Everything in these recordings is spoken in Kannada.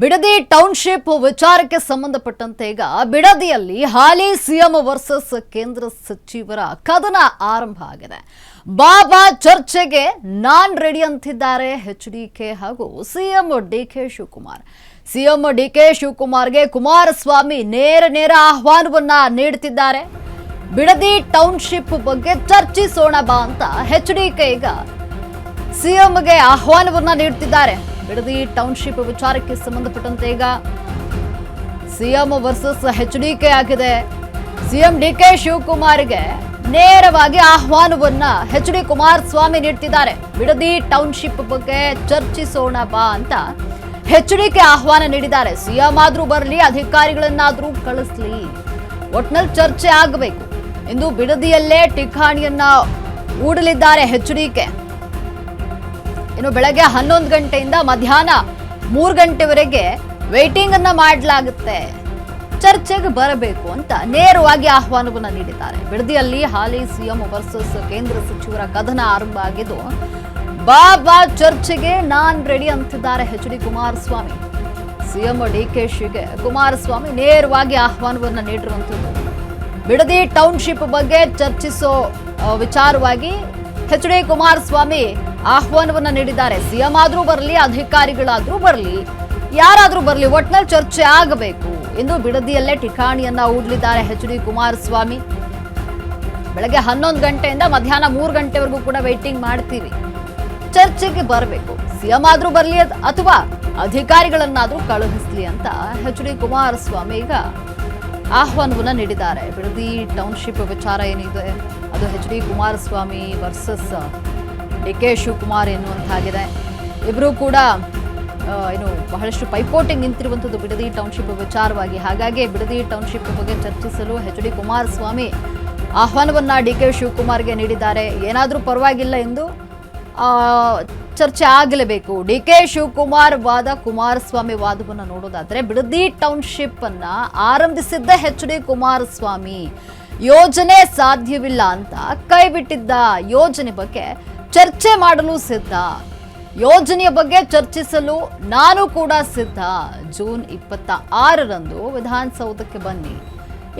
ಬಿಡದಿ ಟೌನ್ಶಿಪ್ ವಿಚಾರಕ್ಕೆ ಸಂಬಂಧಪಟ್ಟಂತೆ ಈಗ ಬಿಡದಿಯಲ್ಲಿ ಹಾಲಿ ಸಿಎಂ ವರ್ಸಸ್ ಕೇಂದ್ರ ಸಚಿವರ ಕದನ ಆರಂಭ ಆಗಿದೆ. ಬಾಬಾ ಚರ್ಚೆಗೆ ನಾನ್ ರೆಡಿ ಅಂತಿದ್ದಾರೆ ಎಚ್ಡಿಕೆ ಹಾಗೂ CM DK Shivakumar. CM DK ಶಿವಕುಮಾರ್ಗೆ ಕುಮಾರಸ್ವಾಮಿ ನೇರ ಆಹ್ವಾನವನ್ನ ನೀಡುತ್ತಿದ್ದಾರೆ. ಬಿಡದಿ ಟೌನ್ಶಿಪ್ ಬಗ್ಗೆ ಚರ್ಚಿಸೋಣ ಬಾ ಅಂತ ಎಚ್ಡಿಕೆ ಈಗ ಸಿಎಂಗೆ ಆಹ್ವಾನವನ್ನ ನೀಡುತ್ತಿದ್ದಾರೆ. ಬಿಡದಿ ಟೌನ್ಶಿಪ್ ವಿಚಾರಕ್ಕೆ ಸಂಬಂಧಪಟ್ಟಂತೆ ಈಗ ಸಿಎಂ ವರ್ಸಸ್ ಎಚ್ಡಿಕೆ ಆಗಿದೆ. ಸಿಎಂ ಡಿಕೆ ಶಿವಕುಮಾರ್ಗೆ ನೇರವಾಗಿ ಆಹ್ವಾನವನ್ನ ಎಚ್ಡಿ ಕುಮಾರಸ್ವಾಮಿ ನೀಡುತ್ತಿದ್ದಾರೆ. ಬಿಡದಿ ಟೌನ್ಶಿಪ್ ಬಗ್ಗೆ ಚರ್ಚಿಸೋಣ ಬಾ ಅಂತ ಎಚ್ಡಿಕೆ ಆಹ್ವಾನ ನೀಡಿದ್ದಾರೆ. ಸಿಎಂ ಆದ್ರೂ ಬರಲಿ, ಅಧಿಕಾರಿಗಳನ್ನಾದ್ರೂ ಕಳಿಸ್ಲಿ, ಒಟ್ನಲ್ಲಿ ಚರ್ಚೆ ಆಗಬೇಕು. ಇಂದು ಬಿಡದಿಯಲ್ಲೇ ಠಿಕಾಣಿಯನ್ನ ಹೂಡಲಿದ್ದಾರೆ ಎಚ್ಡಿಕೆ. ಇನ್ನು ಬೆಳಗ್ಗೆ 11 ಗಂಟೆಯಿಂದ ಮಧ್ಯಾಹ್ನ 3 ಗಂಟೆವರೆಗೆ ವೇಟಿಂಗ್ ಅನ್ನ ಮಾಡಲಾಗುತ್ತೆ. ಚರ್ಚೆಗೆ ಬರಬೇಕು ಅಂತ ನೇರವಾಗಿ ಆಹ್ವಾನವನ್ನ ನೀಡಿದ್ದಾರೆ. ಬಿಡದಿಯಲ್ಲಿ ಹಾಲಿ ಸಿಎಂ ವರ್ಸಸ್ ಕೇಂದ್ರ ಸಚಿವರ ಕದನ ಆರಂಭ ಆಗಿದ್ದು, ಬಾಬಾ ಚರ್ಚೆಗೆ ನಾನ್ ರೆಡಿ ಅಂತಿದ್ದಾರೆ ಎಚ್ಡಿ ಕುಮಾರಸ್ವಾಮಿ. ಸಿಎಂ ಡಿಕೆಶಿಗೆ ಕುಮಾರಸ್ವಾಮಿ ನೇರವಾಗಿ ಆಹ್ವಾನವನ್ನ ನೀಡಿರುವಂಥದ್ದು. ಬಿಡದಿ ಟೌನ್ಶಿಪ್ ಬಗ್ಗೆ ಚರ್ಚಿಸೋ ವಿಚಾರವಾಗಿ ಎಚ್ಡಿ ಕುಮಾರಸ್ವಾಮಿ ಆಹ್ವಾನವನ್ನ ನೀಡಿದ್ದಾರೆ. ಸಿಎಂ ಆದ್ರೂ ಬರಲಿ, ಅಧಿಕಾರಿಗಳಾದ್ರೂ ಬರಲಿ, ಯಾರಾದ್ರೂ ಬರಲಿ, ಒಟ್ನಲ್ಲಿ ಚರ್ಚೆ ಆಗಬೇಕು ಎಂದು ಬಿಡದಿಯಲ್ಲೇ ಠಿಕಾಣಿಯನ್ನ ಹೂಡಲಿದ್ದಾರೆ ಎಚ್ಡಿ ಕುಮಾರಸ್ವಾಮಿ. ಬೆಳಗ್ಗೆ 11 ಗಂಟೆಯಿಂದ ಮಧ್ಯಾಹ್ನ 3 ಗಂಟೆವರೆಗೂ ಕೂಡ ವೇಟಿಂಗ್ ಮಾಡ್ತೀವಿ, ಚರ್ಚೆಗೆ ಬರಬೇಕು, ಸಿಎಂ ಆದ್ರೂ ಬರಲಿ ಅಥವಾ ಅಧಿಕಾರಿಗಳನ್ನಾದ್ರೂ ಕಳುಹಿಸ್ಲಿ ಅಂತ ಎಚ್ಡಿ ಕುಮಾರಸ್ವಾಮಿ ಈಗ ಆಹ್ವಾನವನ್ನ ನೀಡಿದ್ದಾರೆ. ಬಿಡದಿ ಟೌನ್ಶಿಪ್ ವಿಚಾರ ಏನಿದೆ ಅದು HD Kumaraswamy versus DK Shivakumar ಎನ್ನುವಂತಾಗಿದೆ. ಇಬ್ಬರು ಕೂಡ ಬಹಳಷ್ಟು ಪೈಪೋಟಿಗೆ ನಿಂತಿರುವಂಥದ್ದು ಬಿಡದಿ ಟೌನ್ಶಿಪ್ ವಿಚಾರವಾಗಿ. ಹಾಗಾಗಿ ಬಿಡದಿ ಟೌನ್ಶಿಪ್ ಬಗ್ಗೆ ಚರ್ಚಿಸಲು ಎಚ್ಡಿ ಕುಮಾರಸ್ವಾಮಿ ಆಹ್ವಾನವನ್ನ ಡಿಕೆ ಶಿವಕುಮಾರ್ಗೆ ನೀಡಿದ್ದಾರೆ. ಏನಾದರೂ ಪರವಾಗಿಲ್ಲ ಎಂದು ಚರ್ಚೆ ಆಗಲೇಬೇಕು. ಡಿಕೆ ಶಿವಕುಮಾರ್ ವಾದ, ಕುಮಾರಸ್ವಾಮಿ ವಾದವನ್ನು ನೋಡೋದಾದ್ರೆ ಬಿಡದಿ ಟೌನ್ಶಿಪ್ ಅನ್ನ ಆರಂಭಿಸಿದ್ದ ಎಚ್ಡಿ ಕುಮಾರಸ್ವಾಮಿ ಯೋಜನೆ ಸಾಧ್ಯವಿಲ್ಲ ಅಂತ ಕೈ ಬಿಟ್ಟಿದ್ದ ಯೋಜನೆ ಬಗ್ಗೆ ಚರ್ಚೆ ಮಾಡಲು ಸಿದ್ಧ, ಯೋಜನೆಯ ಬಗ್ಗೆ ಚರ್ಚಿಸಲು ನಾನು ಕೂಡ ಸಿದ್ಧ. ಜೂನ್ 26ರಂದು ವಿಧಾನಸೌಧಕ್ಕೆ ಬನ್ನಿ,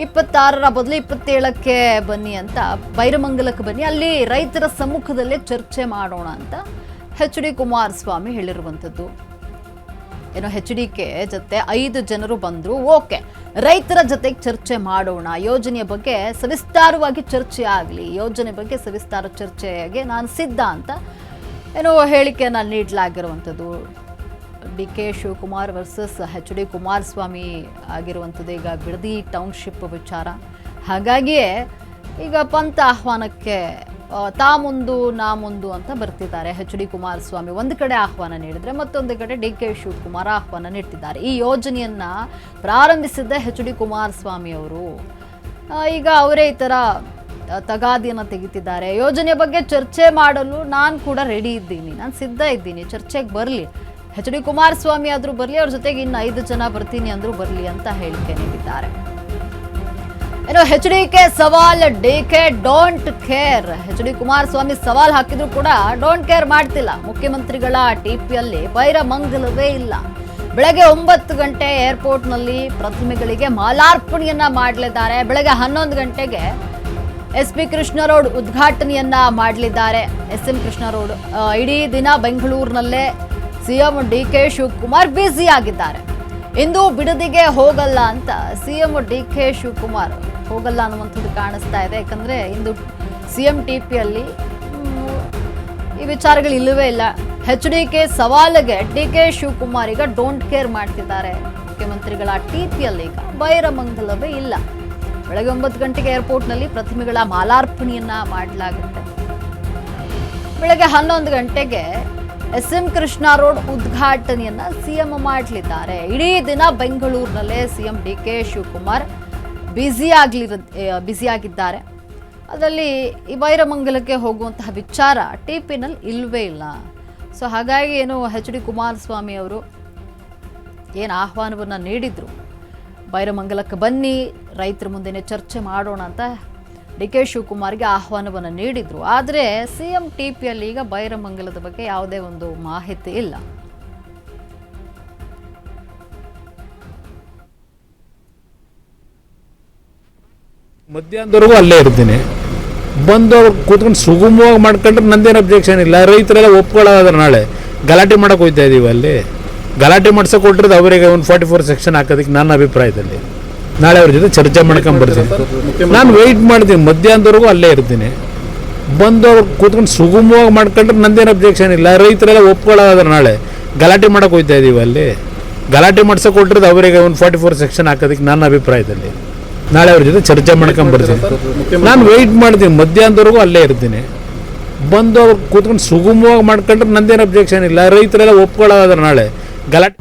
26ರ ಬದಲು 27ಕ್ಕೆ ಬನ್ನಿ ಅಂತ, ಬೈರಮಂಗಲಕ್ಕೆ ಬನ್ನಿ, ಅಲ್ಲಿ ರೈತರ ಸಮ್ಮುಖದಲ್ಲೇ ಚರ್ಚೆ ಮಾಡೋಣ ಅಂತ ಎಚ್ಡಿ ಕುಮಾರಸ್ವಾಮಿ ಹೇಳಿರುವಂಥದ್ದು. ಏನೋ ಎಚ್ಡಿಕೆ ಜೊತೆ 5 ಜನರು ಬಂದ್ರು, ಓಕೆ, ರೈತರ ಜೊತೆಗೆ ಚರ್ಚೆ ಮಾಡೋಣ, ಯೋಜನೆಯ ಬಗ್ಗೆ ಸವಿಸ್ತಾರವಾಗಿ ಚರ್ಚೆ ಆಗಲಿ, ಯೋಜನೆ ಬಗ್ಗೆ ಸವಿಸ್ತಾರ ಚರ್ಚೆಗೆ ನಾನು ಸಿದ್ಧ ಅಂತ ಏನೋ ಹೇಳಿಕೆಯನ್ನು ನೀಡಲಾಗಿರುವಂಥದ್ದು. DK Shivakumar versus HD Kumaraswamy ಆಗಿರುವಂಥದ್ದು ಈಗ ಬಿಡದಿ ಟೌನ್ಶಿಪ್ ವಿಚಾರ. ಹಾಗಾಗಿಯೇ ಈಗ ಪಂತ ಆಹ್ವಾನಕ್ಕೆ ತಾ ಮುಂದು ನಾ ಮುಂದು ಅಂತ ಬರ್ತಿದ್ದಾರೆ ಎಚ್ಡಿ ಕುಮಾರಸ್ವಾಮಿ. ಒಂದು ಕಡೆ ಆಹ್ವಾನ ನೀಡಿದ್ರೆ ಮತ್ತೊಂದು ಕಡೆ ಡಿಕೆ ಶಿವಕುಮಾರ್ ಆಹ್ವಾನ ನೀಡ್ತಿದ್ದಾರೆ. ಈ ಯೋಜನೆಯನ್ನ ಪ್ರಾರಂಭಿಸಿದ್ದ ಎಚ್ಡಿ ಕುಮಾರಸ್ವಾಮಿ ಅವರು ಈಗ ಅವರೇ ಈ ಥರ ತಗಾದಿಯನ್ನು ತೆಗಿತಿದ್ದಾರೆ. ಯೋಜನೆ ಬಗ್ಗೆ ಚರ್ಚೆ ಮಾಡಲು ನಾನು ಕೂಡ ರೆಡಿ ಇದ್ದೀನಿ, ನಾನು ಸಿದ್ಧ ಇದ್ದೀನಿ, ಚರ್ಚೆಗೆ ಬರಲಿ, ಎಚ್ಡಿ ಕುಮಾರಸ್ವಾಮಿ ಆದರೂ ಬರಲಿ, ಅವ್ರ ಜೊತೆಗೆ ಇನ್ನು 5 ಜನ ಬರ್ತೀನಿ ಅಂದರೂ ಬರಲಿ ಅಂತ ಹೇಳಿಕೆ ನೀಡಿದ್ದಾರೆ. ಏನೋ ಎಚ್ಡಿಕೆ ಸವಾಲ್, DK don't care. HD Kumaraswamy ಸವಾಲ್ ಹಾಕಿದ್ರು ಕೂಡ ಡೋಂಟ್ ಕೇರ್ ಮಾಡ್ತಿಲ್ಲ. ಮುಖ್ಯಮಂತ್ರಿಗಳ ಟಿಪಿಯಲ್ಲಿ ಬೈರಮಂಗಲವೇ ಇಲ್ಲ. ಬೆಳಗ್ಗೆ 9 ಗಂಟೆ ಏರ್ಪೋರ್ಟ್ನಲ್ಲಿ ಪ್ರತಿಮೆಗಳಿಗೆ ಮಾಲಾರ್ಪಣೆಯನ್ನ ಮಾಡಲಿದ್ದಾರೆ. ಬೆಳಗ್ಗೆ 11 ಗಂಟೆಗೆ SP ಕೃಷ್ಣ ರೋಡ್ ಉದ್ಘಾಟನೆಯನ್ನ ಮಾಡಲಿದ್ದಾರೆ. SM ಕೃಷ್ಣ ರೋಡ್ ಇಡೀ ದಿನ ಬೆಂಗಳೂರಿನಲ್ಲೇ ಸಿಎಂ ಡಿಕೆ ಶಿವಕುಮಾರ್ ಬ್ಯುಸಿ ಆಗಿದ್ದಾರೆ. ಇಂದು ಬಿಡದಿಗೆ ಹೋಗಲ್ಲ ಅಂತ ಸಿಎಂ ಡಿಕೆ ಶಿವಕುಮಾರ್ ಹೋಗಲ್ಲ ಅನ್ನುವಂಥದ್ದು ಕಾಣಿಸ್ತಾ ಇದೆ. ಯಾಕಂದ್ರೆ ಇಂದು ಸಿಎಂ ಟಿಪಿಯಲ್ಲಿ ಈ ವಿಚಾರಗಳು ಇಲ್ಲವೇ ಇಲ್ಲ. ಎಚ್ಡಿಕೆ ಸವಾಲಿಗೆ ಡಿಕೆ ಶಿವಕುಮಾರ್ ಈಗ ಡೋಂಟ್ ಕೇರ್ ಮಾಡ್ತಿದ್ದಾರೆ. ಮುಖ್ಯಮಂತ್ರಿಗಳ ಟಿಪಿಯಲ್ಲಿ ಈಗ ಬೈರಮಂಗಲವೇ ಇಲ್ಲ. ಬೆಳಗ್ಗೆ 9 ಗಂಟೆಗೆ ಏರ್ಪೋರ್ಟ್ನಲ್ಲಿ ಪ್ರತಿಮೆಗಳ ಮಾಲಾರ್ಪಣೆಯನ್ನ ಮಾಡಲಾಗುತ್ತೆ. ಬೆಳಗ್ಗೆ 11 ಗಂಟೆಗೆ SM ಕೃಷ್ಣ ರೋಡ್ ಉದ್ಘಾಟನೆಯನ್ನ ಸಿಎಂ ಮಾಡಲಿದ್ದಾರೆ. ಇಡೀ ದಿನ ಬೆಂಗಳೂರಿನಲ್ಲೇ ಸಿಎಂ ಡಿಕೆ ಶಿವಕುಮಾರ್ ಬ್ಯುಸಿ ಆಗಿದ್ದಾರೆ. ಅದರಲ್ಲಿ ಈ ಬೈರಮಂಗಲಕ್ಕೆ ಹೋಗುವಂತಹ ವಿಚಾರ ಟಿಪಿನಲ್ಲಿ ಇಲ್ಲವೇ ಇಲ್ಲ. ಸೊ ಹಾಗಾಗಿ ಏನು ಎಚ್ಡಿ ಕುಮಾರಸ್ವಾಮಿ ಅವರು ಏನು ಆಹ್ವಾನವನ್ನು ನೀಡಿದ್ರು, ಬೈರಮಂಗಲಕ್ಕೆ ಬನ್ನಿ, ರೈತರ ಮುಂದೆನೇ ಚರ್ಚೆ ಮಾಡೋಣ ಅಂತ ಡಿಕೆ ಶಿವಕುಮಾರ್ಗೆ ಆಹ್ವಾನವನ್ನು ನೀಡಿದ್ರು. ಆದರೆ ಸಿಎಂ ಟಿಪಿಯಲ್ಲಿ ಈಗ ಬೈರಮಂಗಲದ ಬಗ್ಗೆ ಯಾವುದೇ ಒಂದು ಮಾಹಿತಿ ಇಲ್ಲ. ಮಧ್ಯಾಹ್ನದವರೆಗೂ ಅಲ್ಲೇ ಇರ್ತೀನಿ. ಬಂದು ಅವ್ರು ಕೂತ್ಕೊಂಡು ಸುಗಮವಾಗಿ ಮಾಡ್ಕೊಂಡ್ರೆ ನಂದೇನು ಅಬ್ಜೆಕ್ಷನ್ ಇಲ್ಲ. ರೈತರೆಲ್ಲ ಒಪ್ಕೊಳ್ಳೋದಾದ್ರೆ ನಾಳೆ ಗಲಾಟೆ ಮಾಡೋಕೆ ಹೋಗ್ತಾ ಇದ್ದೀವಿ. ಅಲ್ಲಿ ಗಲಾಟೆ ಮಾಡ್ಸೋಕೆ ಕೊಟ್ಟಿರೋದು ಅವರಿಗೆ ಒಂದು 44 ಸೆಕ್ಷನ್ ಹಾಕೋದಕ್ಕೆ ನನ್ನ ಅಭಿಪ್ರಾಯದಲ್ಲಿ. ನಾಳೆ ಅವ್ರ ಜೊತೆ ಚರ್ಚೆ ಮಾಡ್ಕೊಂಬರ್ತೀನಿ. ನಾನು ವೆಯ್ಟ್ ಮಾಡ್ತೀನಿ, ಮಧ್ಯಾಹ್ನದವರೆಗೂ ಅಲ್ಲೇ ಇರ್ತೀನಿ. ಬಂದು ಅವ್ರು ಕೂತ್ಕೊಂಡು ಸುಗಮವಾಗಿ ಮಾಡ್ಕೊಂಡ್ರೆ ನಂದೇನು ಅಬ್ಜೆಕ್ಷನ್ ಇಲ್ಲ. ರೈತರೆಲ್ಲ ಒಪ್ಕೊಳ್ಳೋದಾದ್ರೆ ನಾಳೆ ಗಲಾಟೆ ಮಾಡೋಕೆ ಹೋಗ್ತಾ ಇದ್ದೀವಿ. ಅಲ್ಲಿ ಗಲಾಟೆ ಮಾಡ್ಸೋಕೆ ಕೊಟ್ಟಿರೋದು ಅವರಿಗೆ ಒಂದು 44 ಸೆಕ್ಷನ್ ಹಾಕೋದಕ್ಕೆ ನನ್ನ ಅಭಿಪ್ರಾಯದಲ್ಲಿ. ನಾಳೆ ಅವ್ರ ಜೊತೆ ಚರ್ಚೆ ಮಾಡ್ಕೊಂಬರ್ತೀನಿ. ನಾನು ವೆಯ್ಟ್ ಮಾಡ್ತೀನಿ, ಮಧ್ಯಾಹ್ನದವರೆಗೂ ಅಲ್ಲೇ ಇರ್ತೀನಿ. ಬಂದು ಅವ್ರು ಕೂತ್ಕೊಂಡು ಸುಗಮವಾಗಿ ಮಾಡ್ಕೊಂಡ್ರೆ ನಂದೇನು ಅಬ್ಜೆಕ್ಷನ್ ಇಲ್ಲ. ರೈತರೆಲ್ಲ ಒಪ್ಕೊಳ್ಳೋದಾದ್ರೆ ನಾಳೆ ಗಲಾಟೆ